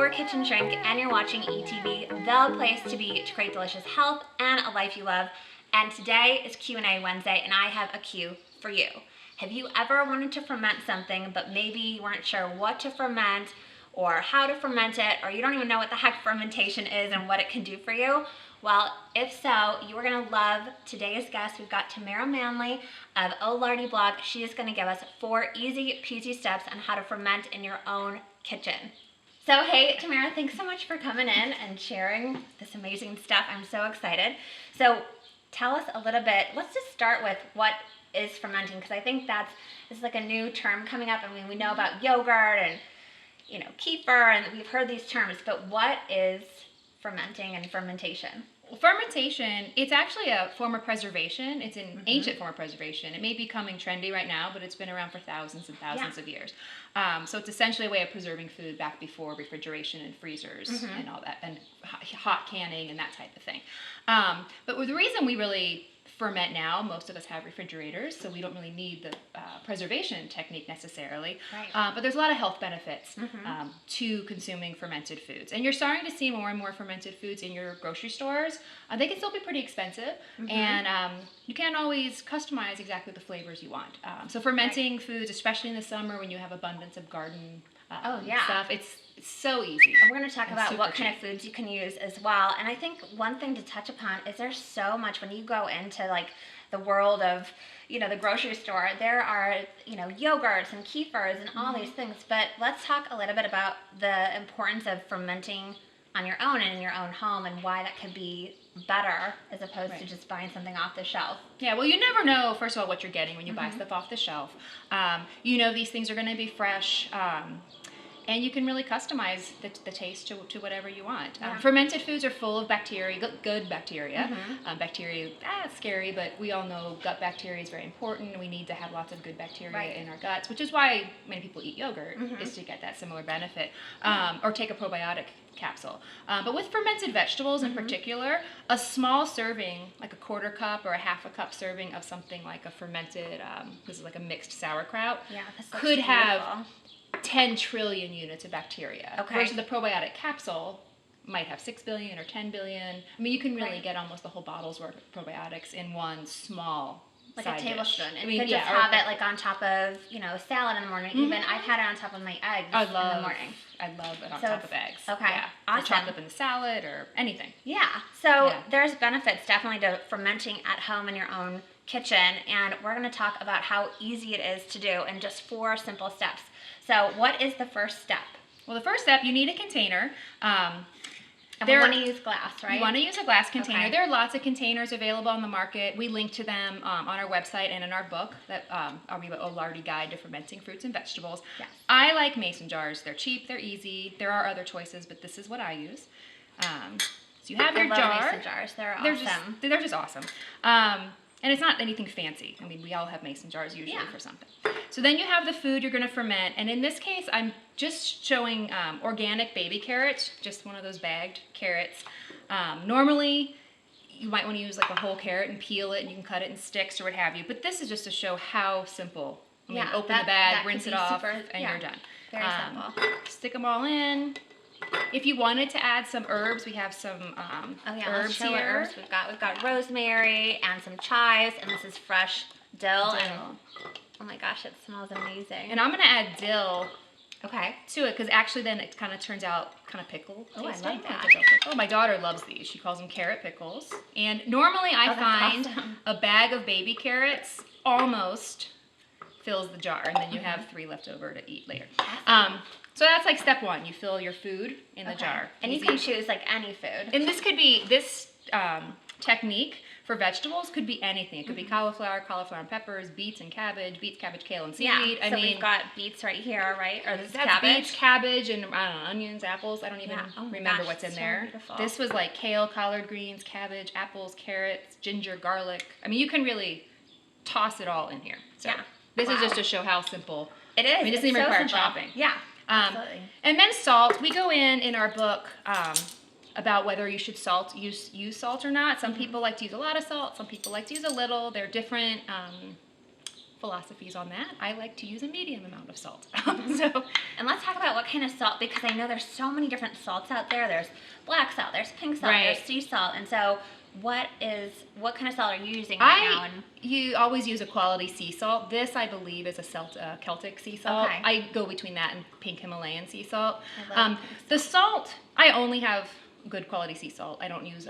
your kitchen shrink and you're watching ETV, the place to be to create delicious health and a life you love. And today is Q&A Wednesday and I have a Q for you. Have you ever wanted to ferment something but maybe you weren't sure what to ferment or how to ferment it, or you don't even know what the heck fermentation is and what it can do for you? Well, if so, you are gonna love today's guest. We've got Tamara Mannelly of O Lardy Blog. She is gonna give us 4 easy peasy steps on how to ferment in your own kitchen. So hey, Tamara, thanks so much for coming in and sharing this amazing stuff. I'm so excited. So tell us a little bit, let's just start with what is fermenting, because I think it's like a new term coming up. I mean, we know about yogurt and kefir, and we've heard these terms, but what is fermenting and fermentation? Well, fermentation, it's actually a form of preservation. It's an ancient form of preservation. It may be becoming trendy right now, but it's been around for thousands and thousands of years. So it's essentially a way of preserving food back before refrigeration and freezers and all that, and hot canning and that type of thing. But the reason we really ferment now, most of us have refrigerators, so we don't really need the preservation technique necessarily. Right. But there's a lot of health benefits to consuming fermented foods. And you're starting to see more and more fermented foods in your grocery stores. They can still be pretty expensive, and you can't always customize exactly the flavors you want. So fermenting foods, especially in the summer when you have abundance of garden stuff, it's so easy. And we're going to talk about what kind of foods you can use as well. And I think one thing to touch upon is there's so much when you go into like the world of, the grocery store, there are, yogurts and kefirs and all these things. But let's talk a little bit about the importance of fermenting on your own and in your own home and why that could be better as opposed to just buying something off the shelf. Yeah, well, you never know, first of all, what you're getting when you buy stuff off the shelf. These things are going to be fresh. And you can really customize the taste to whatever you want. Fermented foods are full of bacteria, good bacteria. Bacteria, it's scary, but we all know gut bacteria is very important. We need to have lots of good bacteria in our guts, which is why many people eat yogurt, is to get that similar benefit. Or take a probiotic capsule. But with fermented vegetables in particular, a small serving, like a quarter cup or a half a cup serving of something like a fermented, this is like a mixed sauerkraut, could have 10 trillion units of bacteria. Versus the probiotic capsule might have 6 billion or 10 billion. I mean, you can really get almost the whole bottle's worth of probiotics in one small like side a tablespoon. Dish. And you could just have it like on top of, salad in the morning. Even I've had it on top of my eggs in the morning. I love it on top of eggs. Okay. Yeah. Awesome. Or chopped up in the salad or anything. Yeah. So there's benefits definitely to fermenting at home in your own kitchen. And we're going to talk about how easy it is to do in just 4 simple steps. So what is the first step? Well, the first step, you need a container. And we want to use glass, right? You want to use a glass container. Okay. There are lots of containers available on the market. We link to them on our website and in our book, that our O Lardy Guide to Fermenting Fruits and Vegetables. Yes. I like mason jars. They're cheap, they're easy. There are other choices, but this is what I use. So you have your jar. Mason jars. They're awesome. They're just awesome. And it's not anything fancy. I mean, we all have mason jars usually for something. So then you have the food you're going to ferment. And in this case, I'm just showing organic baby carrots, just one of those bagged carrots. Normally, you might want to use like a whole carrot and peel it, and you can cut it in sticks or what have you. But this is just to show how simple. I mean, open the bag, rinse it off, and you're done. Very simple. Stick them all in. If you wanted to add some herbs, we have some herbs here. We've got rosemary and some chives, and this is fresh dill. And, oh my gosh, it smells amazing. And I'm going to add dill to it, because actually then it kind of turns out kind of pickle tasting. I like that. Oh, my daughter loves these. She calls them carrot pickles. And normally I find a bag of baby carrots almost fills the jar, and then you have 3 left over to eat later. So that's like step 1. You fill your food in the jar. And you can choose like any food. And this could be, this technique for vegetables could be anything. It could be cauliflower and peppers, beets, cabbage, kale, and seaweed. Yeah, so we've got beets right here, right? Or this is that's cabbage. Beets, cabbage, and onions, apples. I don't even remember what's in there. Beautiful. This was like kale, collard greens, cabbage, apples, carrots, ginger, garlic. I mean, you can really toss it all in here. So this is just to show how simple it is. I mean, it doesn't even require chopping. Yeah. Absolutely. And then salt. We go in our book about whether you should use salt or not. Some people like to use a lot of salt. Some people like to use a little. They're different philosophies on that. I like to use a medium amount of salt. And let's talk about what kind of salt, because I know there's so many different salts out there. There's black salt, there's pink salt, Right. there's sea salt, and so what kind of salt are you using right now? You always use a quality sea salt. This, I believe, is a Celtic sea salt. Okay. I go between that and pink Himalayan sea salt. I love pink The salt, I only have good quality sea salt. I don't use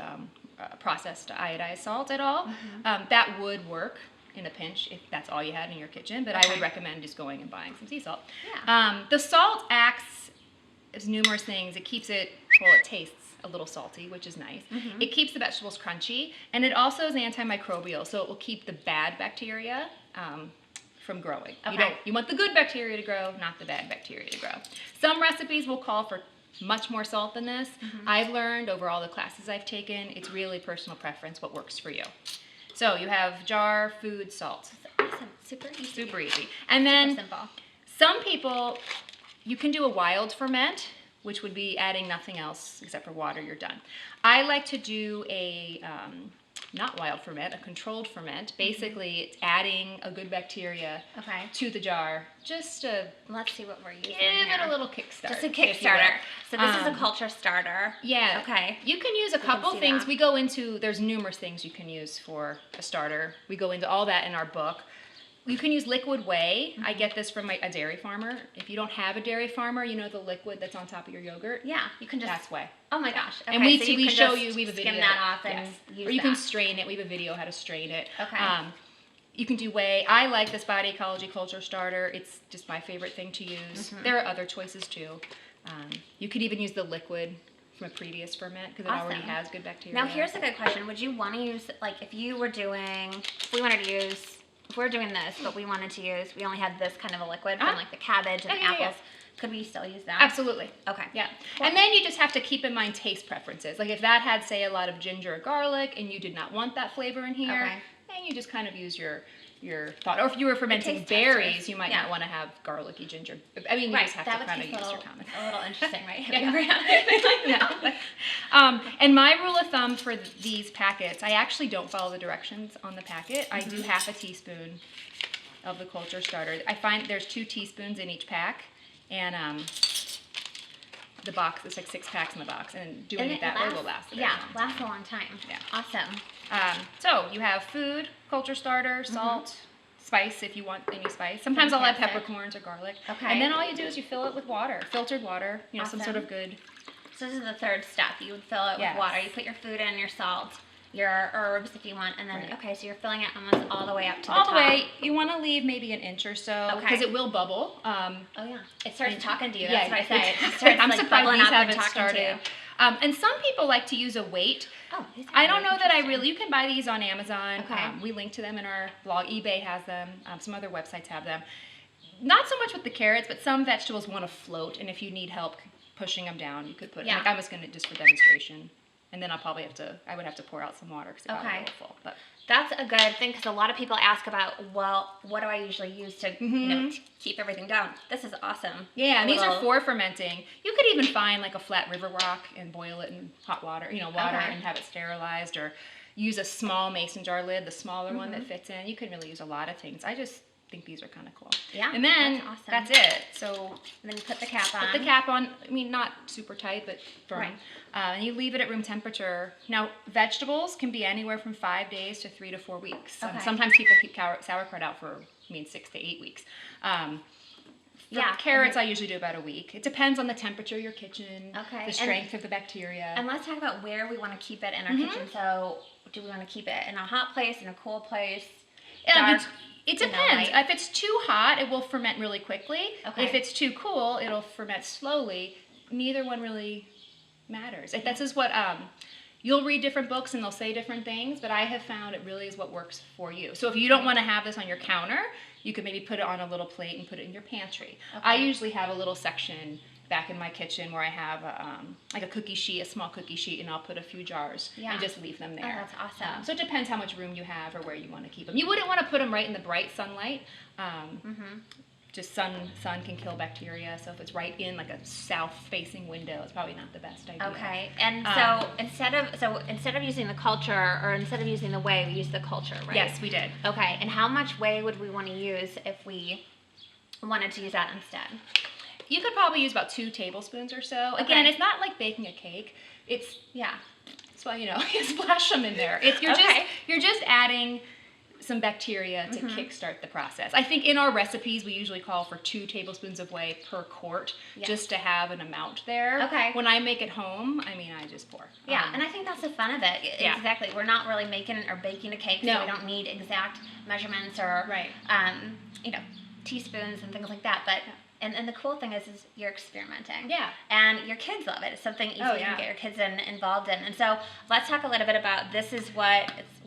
processed iodized salt at all. That would work in a pinch if that's all you had in your kitchen, but I would recommend just going and buying some sea salt. Yeah. The salt acts as numerous things. It keeps it, well, it tastes a little salty, which is nice. It keeps the vegetables crunchy, and it also is antimicrobial, so it will keep the bad bacteria from growing. You want the good bacteria to grow, not the bad bacteria to grow. Some recipes will call for much more salt than this. I've learned over all the classes I've taken, it's really personal preference what works for you. So you have jar, food, salt. Awesome. Super easy. Super easy. And then Super simple. some people, you can do a wild ferment, which would be adding nothing else except for water, you're done. I like to do a not wild ferment, a controlled ferment. Basically, it's adding a good bacteria to the jar. Just to let's see what we're using give here. it a little kickstart. Just a Kickstarter. So this is a culture starter. Yeah. Okay. You can use a couple see things. that. We go into, there's numerous things you can use for a starter. We go into all that in our book. You can use liquid whey. I get this from a dairy farmer. If you don't have a dairy farmer, you know the liquid that's on top of your yogurt? Yeah, you can just. That's whey. Oh my gosh. Okay, And we so we can show just you, we have a video. skim that off and use Or you that. can strain it. We have a video how to strain it. Okay. You can do whey. I like this Body Ecology Culture Starter. It's just my favorite thing to use. There are other choices too. You could even use the liquid from a previous ferment because it already has good bacteria. Now here's a good question. Would you want to use, like if we were doing this, but we wanted to use, we only had this kind of a liquid from like the cabbage and the apples. Could we still use that? Absolutely. Okay. Yeah. Cool. And then you just have to keep in mind taste preferences. Like if that had, say, a lot of ginger or garlic and you did not want that flavor in here, then you just kind of use your thought. Or if you were fermenting berries, you might not want to have garlicky ginger. I mean, you just have to kind of use your common. A little interesting, right? Have you ever had anything like that? And my rule of thumb for these packets, I actually don't follow the directions on the packet. I do half a teaspoon of the culture starter. I find there's 2 teaspoons in each pack, and the box, there's like 6 packs in the box, and doing it that way will last a very long time. Lasts a long time. Yeah. Awesome. So you have food, culture starter, salt, spice if you want any spice. Sometimes I'll add peppercorns or garlic. Okay. And then all you do is you fill it with water, filtered water, some sort of good. So this is the third step. You would fill it with water. You put your food in, your salt, your herbs if you want, and then so you're filling it almost all the way up to the top. All the way. You want to leave maybe an inch or so because it will bubble. It starts talking to you. That's what I say. It starts I'm like surprised bubbling these up haven't and talking started. to you. And some people like to use a weight. Oh, I don't know that I really. You can buy these on Amazon. Okay. We link to them in our blog. eBay has them. Some other websites have them. Not so much with the carrots, but some vegetables want to float, and if you need help pushing them down, you could put. Like I'm just going to just for demonstration, and then I would have to pour out some water because it got a little full. But that's a good thing because a lot of people ask about, well, what do I usually use to to keep everything down? This is awesome. Yeah, and these are for fermenting. You could even find like a flat river rock and boil it in hot water, and have it sterilized, or use a small mason jar lid, the smaller one that fits in. You can really use a lot of things. I just think these are kind of cool. Yeah, and then that's it. So and then you put the cap on. Put the cap on. I mean, not super tight, but firm. Right. And you leave it at room temperature. Now, vegetables can be anywhere from 5 days to 3 to 4 weeks. Sometimes people keep sauerkraut out for 6 to 8 weeks. Carrots, I usually do about a week. It depends on the temperature of your kitchen, the strength of the bacteria. And let's talk about where we want to keep it in our kitchen. So, do we want to keep it in a hot place, in a cool place? It depends. If it's too hot, it will ferment really quickly. Okay. If it's too cool, it'll ferment slowly. Neither one really matters. This is what you'll read different books and they'll say different things, but I have found it really is what works for you. So if you don't want to have this on your counter, you could maybe put it on a little plate and put it in your pantry. I usually have a little section back in my kitchen where I have a cookie sheet, a small cookie sheet, and I'll put a few jars and just leave them there. Oh, that's awesome. So it depends how much room you have or where you want to keep them. You wouldn't want to put them right in the bright sunlight. just sun can kill bacteria. So if it's right in like a south-facing window, it's probably not the best idea. Okay. And so instead of using the culture, or instead of using the whey, we use the culture, right? Yes, we did. Okay. And how much whey would we want to use if we wanted to use that instead? You could probably use about 2 tablespoons or so. Okay. Again, it's not like baking a cake. It's that's why you splash them in there. You're just adding some bacteria to kickstart the process. I think in our recipes we usually call for 2 tablespoons of whey per quart, just to have an amount there. Okay. When I make it home, I just pour. Yeah, and I think that's the fun of it. Yeah. Exactly. We're not really making or baking a cake, so we don't need exact measurements or teaspoons and things like that. But and the cool thing is you're experimenting. Yeah. And your kids love it. It's something easy you can get your kids involved in. And so let's talk a little bit about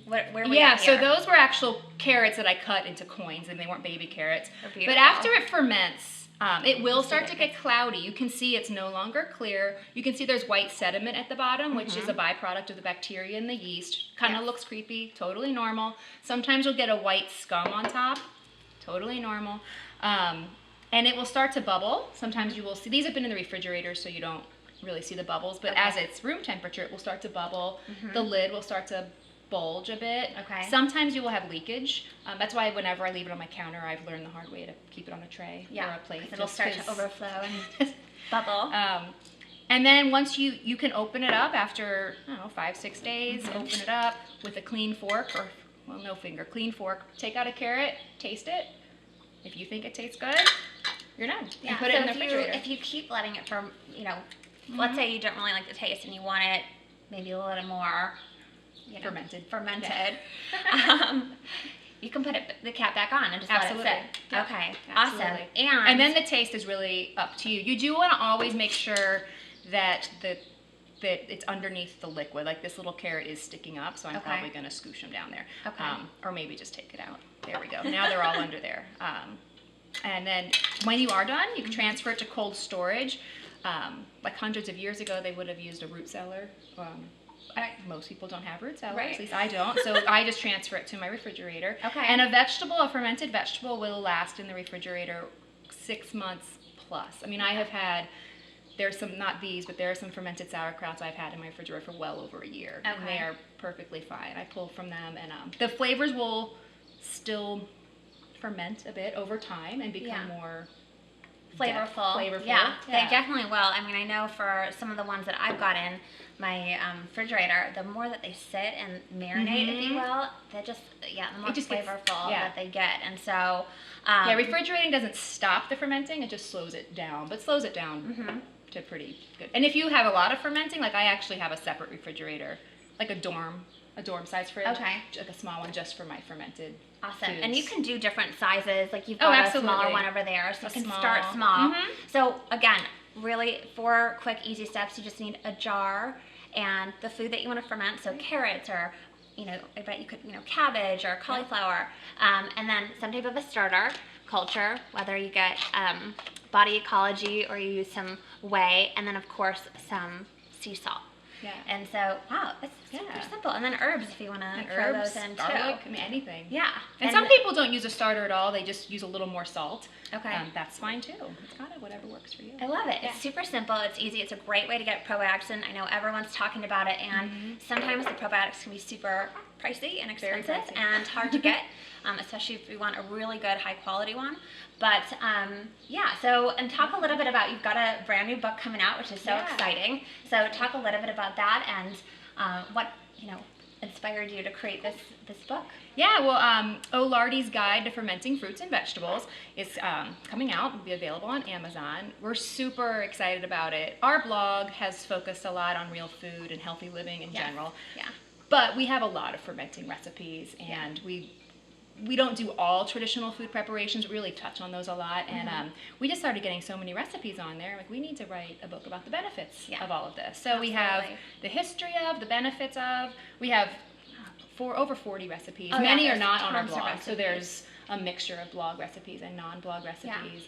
where we are here. So those were actual carrots that I cut into coins, and they weren't baby carrots. But after it ferments, it will start to get cloudy. You can see it's no longer clear. You can see there's white sediment at the bottom, which is a byproduct of the bacteria and the yeast. Kind of looks creepy, totally normal. Sometimes you'll get a white scum on top, totally normal. And it will start to bubble. Sometimes you will see, these have been in the refrigerator, so you don't really see the bubbles, but as it's room temperature, it will start to bubble. The lid will start to bulge a bit. Okay. Sometimes you will have leakage. That's why whenever I leave it on my counter, I've learned the hard way to keep it on a tray or a plate. It'll start to overflow and bubble. And then once you can open it up after, 5-6 days, open it up with a clean fork, no finger, clean fork, take out a carrot, taste it. If you think it tastes good, you're done. Yeah. And put it in the refrigerator. If you keep letting it for, let's say you don't really like the taste and you want it maybe a little more, fermented. Yeah. You can put the cap back on and just let it sit. Yep. Okay. Absolutely. Awesome. And then the taste is really up to you. You do want to always make sure that it's underneath the liquid. Like this little carrot is sticking up, so I'm probably going to scoosh them down there. Okay. Or maybe just take it out. There we go. Now they're all under there. And then when you are done, you can transfer it to cold storage. Like hundreds of years ago, they would have used a root cellar. Most people don't have root cellars, at least I don't. So I just transfer it to my refrigerator. Okay. And a fermented vegetable will last in the refrigerator 6 months plus. I have had, there's some, not these, but there are some fermented sauerkrauts I've had in my refrigerator for well over a year. Okay. And they are perfectly fine. I pull from them, and the flavors will still ferment a bit over time and become more flavorful. Yeah, they definitely will. I know for some of the ones that I've got in my refrigerator, the more that they sit and marinate, if you will, they're just, the more flavorful that they get. And so... refrigerating doesn't stop the fermenting, it just slows it down, but slows it down to pretty good. And if you have a lot of fermenting, like I actually have a separate refrigerator, like a dorm size fridge, like a small one just for my fermented Awesome. foods. And you can do different sizes, like you've got a smaller one over there, so you can start small. So again, really 4 quick, easy steps. You just need a jar and the food that you want to ferment, so carrots or, I bet you could, cabbage or cauliflower, and then some type of a starter culture, whether you get body ecology or you use some whey, and then of course some sea salt. Yeah. And so, wow, it's super simple. And then herbs if you want to throw those in garlic, too. Anything. Yeah. And some people don't use a starter at all. They just use a little more salt. Okay. That's fine too. It's kind of whatever works for you. I love it. Yeah. It's super simple. It's easy. It's a great way to get probiotics in. I know everyone's talking about it, and sometimes the probiotics can be super pricey and expensive and hard to get, especially if you want a really good high quality one. But and talk a little bit about, you've got a brand new book coming out, which is so exciting. So talk a little bit about that and what inspired you to create this book. Yeah, well, O'Lardy's Guide to Fermenting Fruits and Vegetables is coming out. It'll be available on Amazon. We're super excited about it. Our blog has focused a lot on real food and healthy living in general. Yeah. But we have a lot of fermenting recipes, and we don't do all traditional food preparations. We really touch on those a lot, and we just started getting so many recipes on there. Like, we need to write a book about the benefits of all of this. So we have the history of, the benefits of. We have over 40 recipes. Many are not on our blog, so there's a mixture of blog recipes and non-blog recipes.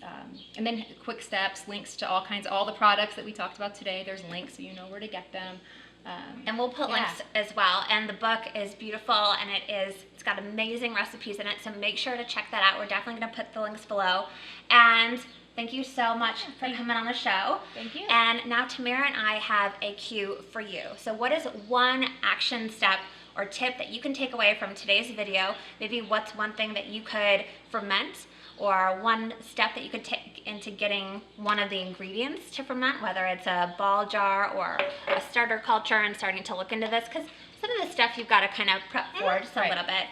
And then quick steps, links to all the products that we talked about today. There's links so you know where to get them. And we'll put links as well. And the book is beautiful, and it's got amazing recipes in it. So make sure to check that out. We're definitely going to put the links below. And thank you so much for coming on the show. Thank you. And now Tamara and I have a cue for you. So what is one action step or tip that you can take away from today's video? Maybe what's one thing that you could ferment, or one step that you could take into getting one of the ingredients to ferment, whether it's a ball jar or a starter culture, and starting to look into this, because some of the stuff you've got to kind of prep for just a little bit.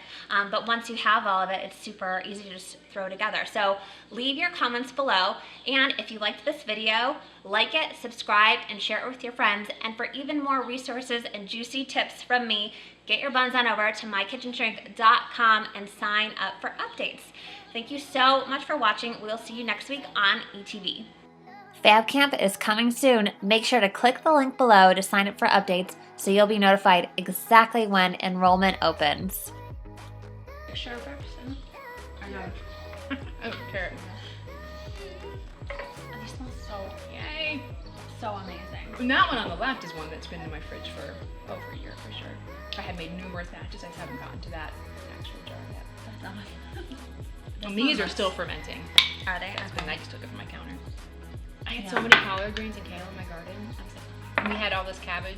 But once you have all of it, it's super easy to just throw together. So leave your comments below. And if you liked this video, like it, subscribe, and share it with your friends. And for even more resources and juicy tips from me, get your buns on over to mykitchenshrink.com and sign up for updates. Thank you so much for watching. We'll see you next week on ETV. Fab Camp is coming soon. Make sure to click the link below to sign up for updates so you'll be notified exactly when enrollment opens. Sure, person. I know. I don't care. These smell Yay. so amazing. And that one on the left is one that's been in my fridge for over a year for sure. I have made numerous batches. I just haven't gotten to that actual jar yet. That's awesome. And these are still fermenting. Are they? I just took it from my counter. I had so many collard greens and kale in my garden. I was like, and we had all this cabbage